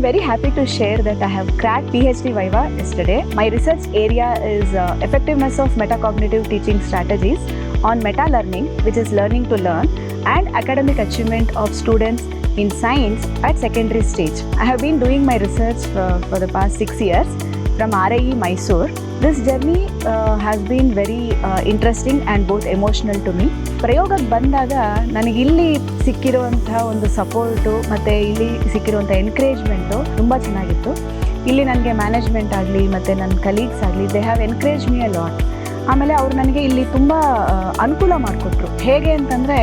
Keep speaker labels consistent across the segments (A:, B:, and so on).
A: I'm very happy to share that I have cracked PhD Viva yesterday. My research area is effectiveness of metacognitive teaching strategies on meta-learning, which is learning to learn, and academic achievement of students in science at secondary stage. I have been doing my research for the past 6 years from RIE Mysore. This journey has been very interesting and both emotional to me. ಪ್ರಯೋಗಕ್ಕೆ ಬಂದಾಗ ನನಗೆ ಇಲ್ಲಿ ಸಿಕ್ಕಿರುವಂತಹ ಒಂದು support ಮತ್ತು ಇಲ್ಲಿ ಸಿಕ್ಕಿರುವಂಥ encouragement ತುಂಬ ಚೆನ್ನಾಗಿತ್ತು. ಇಲ್ಲಿ ನನಗೆ ಮ್ಯಾನೇಜ್ಮೆಂಟ್ ಆಗಲಿ ಮತ್ತು ನನ್ನ ಕಲೀಗ್ಸ್ ಆಗಲಿ, they have encourage me a lot. ಆಮೇಲೆ ಅವ್ರು ನನಗೆ ಇಲ್ಲಿ ತುಂಬ ಅನುಕೂಲ ಮಾಡಿಕೊಟ್ರು. ಹೇಗೆ ಅಂತಂದರೆ,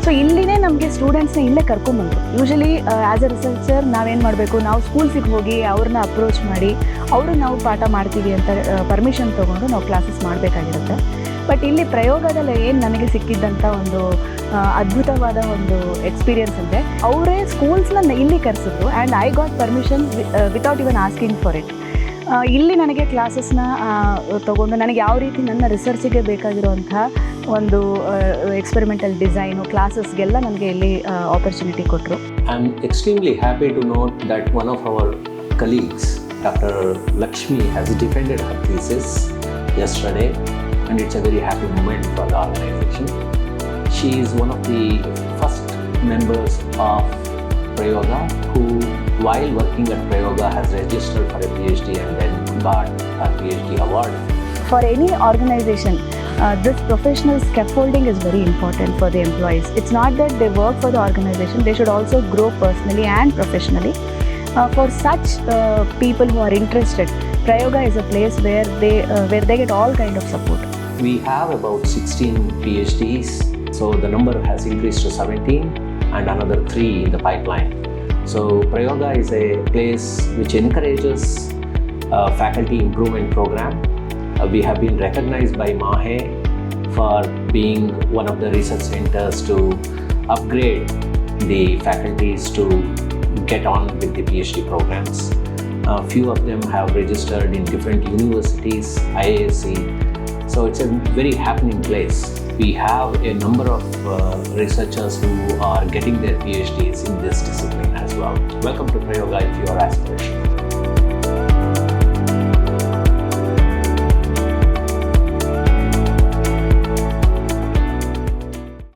A: ಸೊ ಇಲ್ಲಿನೇ ನಮಗೆ ಸ್ಟೂಡೆಂಟ್ಸ್ನ ಇಲ್ಲೇ ಕರ್ಕೊಂಬಂದರು. ಯೂಶಲಿ ಆ್ಯಸ್ ಎ ರಿಸರ್ಚರ್ ನಾವೇನು ಮಾಡಬೇಕು, ನಾವು ಸ್ಕೂಲ್ಸಿಗೆ ಹೋಗಿ ಅವ್ರನ್ನ ಅಪ್ರೋಚ್ ಮಾಡಿ ಅವರು ನಾವು ಪಾಠ ಮಾಡ್ತೀವಿ ಅಂತ ಪರ್ಮಿಷನ್ ತೊಗೊಂಡು ನಾವು ಕ್ಲಾಸಸ್ ಮಾಡಬೇಕಾಗಿರುತ್ತೆ. ಬಟ್ ಇಲ್ಲಿ ಪ್ರಯೋಗದಲ್ಲಿ ಏನು ನನಗೆ ಸಿಕ್ಕಿದ್ದಂಥ ಒಂದು ಅದ್ಭುತವಾದ ಒಂದು ಎಕ್ಸ್ಪೀರಿಯನ್ಸ್ ಅಂದರೆ, ಅವರೇ ಸ್ಕೂಲ್ಸ್ನ ಇಲ್ಲಿ ಕರೆಸಿದ್ರು and I got permission without even asking for it. ಇಲ್ಲಿ ನನಗೆ ಕ್ಲಾಸಸ್ನ ತೊಗೊಂಡು ನನಗೆ ಯಾವ ರೀತಿ ನನ್ನ ರಿಸರ್ಚಿಗೆ ಬೇಕಾಗಿರುವಂಥ ಒಂದು ಎಕ್ಸ್ಪೆರಿಮೆಂಟಲ್ ಡಿಸೈನು ಕ್ಲಾಸಸ್ಗೆಲ್ಲ ನನಗೆ ಇಲ್ಲಿ ಆಪರ್ಚುನಿಟಿ ಕೊಟ್ಟರು.
B: I am extremely happy to note that one of our colleagues, Dr. Lakshmi, has defended her thesis yesterday, and it's a very happy moment for the organization. She is one of the first members of Prayoga who, while working at Prayoga, has registered for a PhD and then got a PhD award.
A: For any organization, this professional scaffolding is very important for the employees. It's not that they work for the organization, they should also grow personally and professionally. For such people who are interested, Prayoga is a place where they get all kind of support.
B: We have about 16 PhDs, so the number has increased to 17 and another 3 in the pipeline. So Prayoga is a place which encourages faculty improvement program. We have been recognized by MAHE for being one of the research centers to upgrade the faculties to get on with the PhD programs. Few of them have registered in different universities, IISc. So it's a very happening place. We have a number of researchers who are getting their PhDs in this discipline as well. Welcome to Prayoga if you are aspirational.